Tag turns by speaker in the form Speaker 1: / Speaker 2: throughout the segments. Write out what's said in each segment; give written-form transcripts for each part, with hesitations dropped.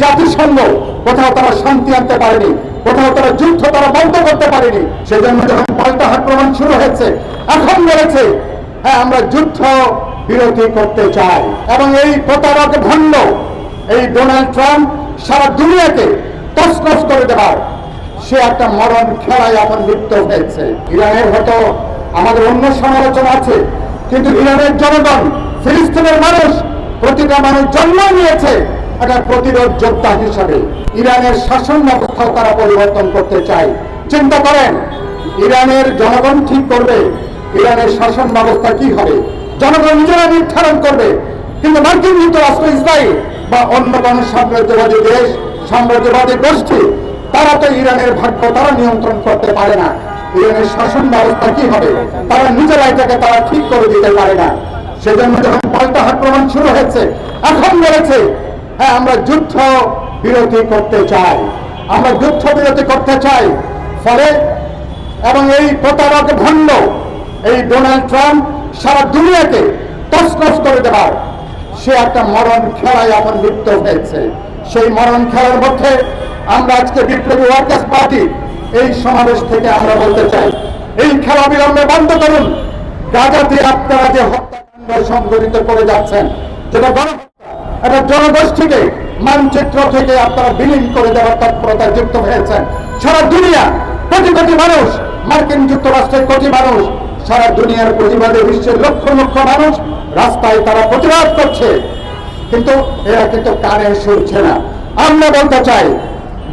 Speaker 1: জাতিসংঘ কোথাও তারা শান্তি আনতে পারেনি, কোথাও তারা যুদ্ধ তারা বন্ধ করতে পারেনি। সেজন্য যখন পাল্টা আক্রমণ শুরু হয়েছে, এখন বলেছে হ্যাঁ আমরা যুদ্ধ বিরতি করতে চাই। এবং এই প্রতারক ভণ্ড এই ডোনাল্ড ট্রাম্প সারা দুনিয়াকে তছনছ করে দেবার সে একটা মরণ খেলায় এখন লিপ্ত হয়েছে। ইরানের হয়তো আমাদের অন্য সমালোচনা আছে, কিন্তু ইরানের জনগণ, ফিলিস্তিনের মানুষ, প্রতিটা মানুষ জন্ম নিয়েছে একটা প্রতিরোধ যোদ্ধা হিসাবে। ইরানের শাসন ব্যবস্থাও তারা পরিবর্তন করতে চায়। চিন্তা করেন, ইরানের জনগণ ঠিক করবে ইরানের শাসন ব্যবস্থা কি হবে, জনগণ নিজেরা নির্ধারণ করবে। কিন্তু মার্কিন যুক্তরাষ্ট্র, ইসরায়েল বা অন্য কোনো সাম্রাজ্যবাদী দেশ, সাম্রাজ্যবাদী গোষ্ঠী তারা তো ইরানের ভাগ্য তারা নিয়ন্ত্রণ করতে পারে না। ইরানের শাসন ব্যবস্থা কি হবে তারা নিজেরা এটাকে তারা ঠিক করে দিতে পারে না। সেজন্য যখন পাল্টা আক্রমণ শুরু হয়েছে, এখন বলেছে হ্যাঁ আমরা যুদ্ধ বিরতি করতে চাই, আমরা যুদ্ধ বিরতি করতে চাই। ফলে এবং এই প্রতারক ভণ্ড এই ডোনাল্ড ট্রাম্প সারা দুনিয়াকে তছনছ করে দেবার সে একটা মরণ খেলায় এখন লিপ্ত হয়েছে। সেই মরণ খেলার মধ্যে আমরা আজকে বিপ্লবী ওয়ার্কার্স পার্টি এই সমাবেশ থেকে আমরা বলতে চাই, এই খেলা বিলম্বে বন্ধ করুন। গাজাতে আপনারা যে হত্যাকাণ্ড সংঘটিত করে যাচ্ছেন, যেটা গণহত্যা, একটা জনগোষ্ঠীকে মানচিত্র থেকে আপনারা বিলীন করে দেওয়ার তৎপরতা যুক্ত হয়েছেন। সারা দুনিয়া কোটি কোটি মানুষ, মার্কিন যুক্তরাষ্ট্রের কোটি মানুষ, সারা দুনিয়ার প্রতিবাদে বিশ্বের লক্ষ লক্ষ মানুষ রাস্তায় তারা প্রতিবাদ করছে, কিন্তু এরা কিন্তু কানে শুনছে না। আমরা বলতে চাই,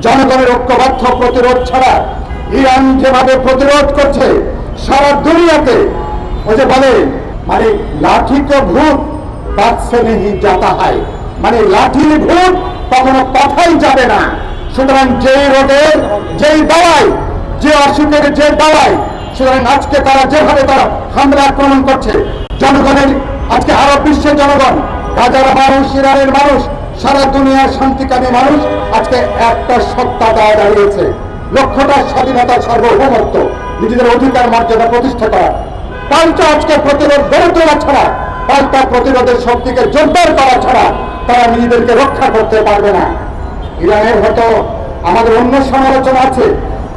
Speaker 1: জনগণের ঐক্যবদ্ধ প্রতিরোধ ছাড়া ইরান যেভাবে প্রতিরোধ করছে সারা দুনিয়াতে, ওই যে বলে মানে লাঠি কে ভূত বাদ সে নেই যাতা হয়, মানে লাঠির ভূত কখনো কথাই যাবে না। সুতরাং যেই রোগের যেই দাওয়াই, যে অসুখের যে দাওয়াই, সুতরাং আজকে তারা যেভাবে তারা হামলা আক্রমণ করছে জনগণের, আজকে আরব বিশ্বের জনগণ, গাজার মানুষ, ইরানের মানুষ, সারা দুনিয়ার শান্তিকামী মানুষ আজকে একটা সত্তা দাঁড়িয়েছে, লক্ষ্যটা স্বাধীনতা, সার্বভৌমত্ব, নিজেদের অধিকার মর্যাদা প্রতিষ্ঠা করা। পাল্টা আজকে প্রতিরোধ গড়ে তোলা ছাড়া, পাল্টা প্রতিরোধের শক্তিকে জোরদার করা ছাড়া তারা নিজেদেরকে রক্ষা করতে পারবে না। ইরানের হয়তো আমাদের অন্য সমালোচনা আছে,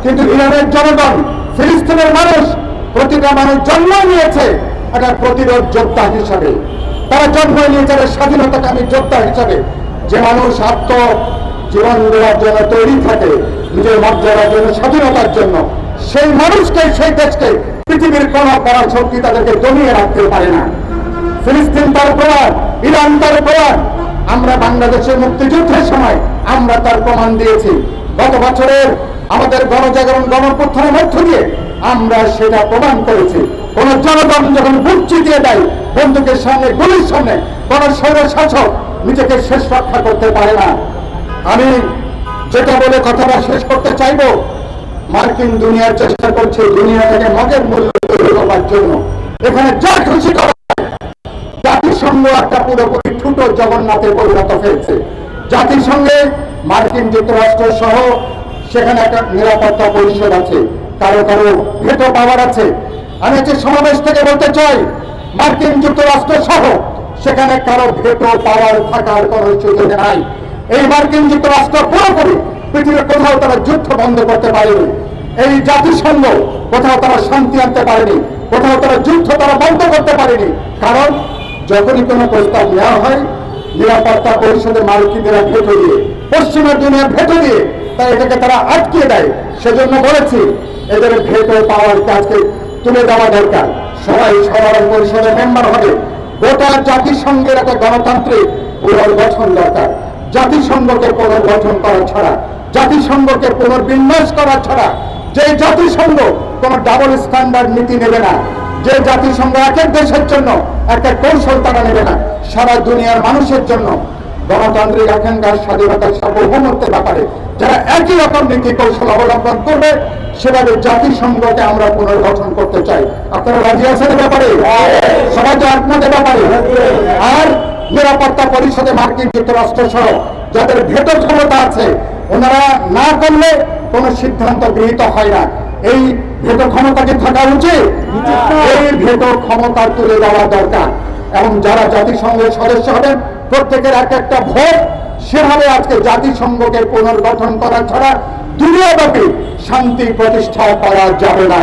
Speaker 1: কিন্তু ইরানের জনগণ, ফিলিস্তিনের মানুষ, প্রতিটা মানুষ জন্ম নিয়েছে একটা প্রতিরোধ যোদ্ধা হিসাবে। তারা জন্ম নিয়েছে স্বাধীনতাকামী যোদ্ধা হিসাবে। যে মানুষ জীবন দেওয়ার জন্য তৈরি থাকে, নিজের মর্যাদার জন্য, স্বাধীনতার জন্য, সেই মানুষকে, সেই দেশকে পৃথিবীর কোন পরাশক্তি তাদেরকে দমিয়ে রাখতে পারে না। ফিলিস্তিন তার প্রমাণ, ইরান তার প্রমাণ। আমরা বাংলাদেশের মুক্তিযুদ্ধের সময় আমরা তার প্রমাণ দিয়েছি। গত বছরের আমাদের গণজাগরণ, গণঅভ্যুত্থানের মধ্য দিয়ে আমরা সেটা প্রমাণ করেছি। কোন জনগণ যখন বুক চিতিয়ে দেয় বন্দুকের সামনে, গুলির সামনে, কোন স্বৈরশাসক নিজেকে শেষ রক্ষা করতে পারে না। আমি যেটা বলে কথাটা শেষ করতে চাইব, মার্কিন দুনিয়ার চেষ্টা করছে দুনিয়াটাকে মগের মূল্য তৈরি করবার জন্য। এখানে যা খুশি করা, জাতিসংঘ একটা পুরোপুরি ছোট জগন্নাথে পরিণত হয়েছে। জাতিসংঘে মার্কিন যুক্তরাষ্ট্র সহ সেখানে একটা নিরাপত্তা পরিষদ আছে, কারো কারো ভেটো পাওয়ার আছে। আমি যে সমাবেশ থেকে বলতে চাই, মার্কিন যুক্তরাষ্ট্র সহ সেখানে কারো ভেটো পাওয়ার থাকার কোন সুযোগ নাই। এই মার্কিন যুক্তরাষ্ট্র পুরোপুরি পৃথিবীর কোথাও তারা যুদ্ধ বন্ধ করতে পারেনি। এই জাতিসংঘ কোথাও তারা শান্তি আনতে পারেনি, কোথাও তারা যুদ্ধ তারা বন্ধ করতে পারেনি। কারণ যখনই কোনো প্রস্তাব নেওয়া হয়, নিরাপত্তা পরিষদের মার্কিনেরা ভেটো দিয়ে, পশ্চিমের দুনিয়ার ভেটো দিয়ে তাই এটাকে তারা আটকে দেয়। সেজন্য বলেছি এদের ভেটো পাওয়ার কাজকে তুলে দেওয়া দরকার। সবাই সাধারণ পরিষদের মেম্বার হবে। গোটা জাতিসংঘের একটা গণতান্ত্রিক পুনর্গঠন দরকার। জাতিসংঘকে পুনর্গঠন করা ছাড়া, জাতিসংঘকে পুনর্বিন্যাস করা ছাড়া, যে জাতিসংঘ কোন ডাবল স্ট্যান্ডার্ড নীতি নেবে না, যে জাতিসংঘ এক এক দেশের জন্য একটা কৌশল তারা নেবে না, সারা দুনিয়ার মানুষের জন্য গণতান্ত্রিক আকাঙ্ক্ষার, স্বাধীনতার, সার্বভৌমত্বের ব্যাপারে যারা একই রকম নীতি কৌশল অবলম্বন করবে, সেভাবে জাতিসংঘকে আমরা পুনর্গঠন করতে চাই। আপনারা রাজি আছেন ব্যাপারে? সবাই তো আপনাদের ব্যাপারে। আর নিরাপত্তা পরিষদে মার্কিন যুক্তরাষ্ট্র সহ যাদের ভেটো ক্ষমতা আছে, ওনারা না করলে কোন সিদ্ধান্ত গৃহীত হয় না। এই ভেটো ক্ষমতা কি থাকা উচিত? এই ভেটো ক্ষমতা তুলে দেওয়া দরকার। এবং যারা জাতিসংঘের সদস্য হবেন, প্রত্যেকের এক একটা ভোট, সেভাবে আজকে জাতিসংঘকে পুনর্গঠন করা ছাড়া দুনিয়াব্যাপী শান্তি প্রতিষ্ঠা করা যাবে না।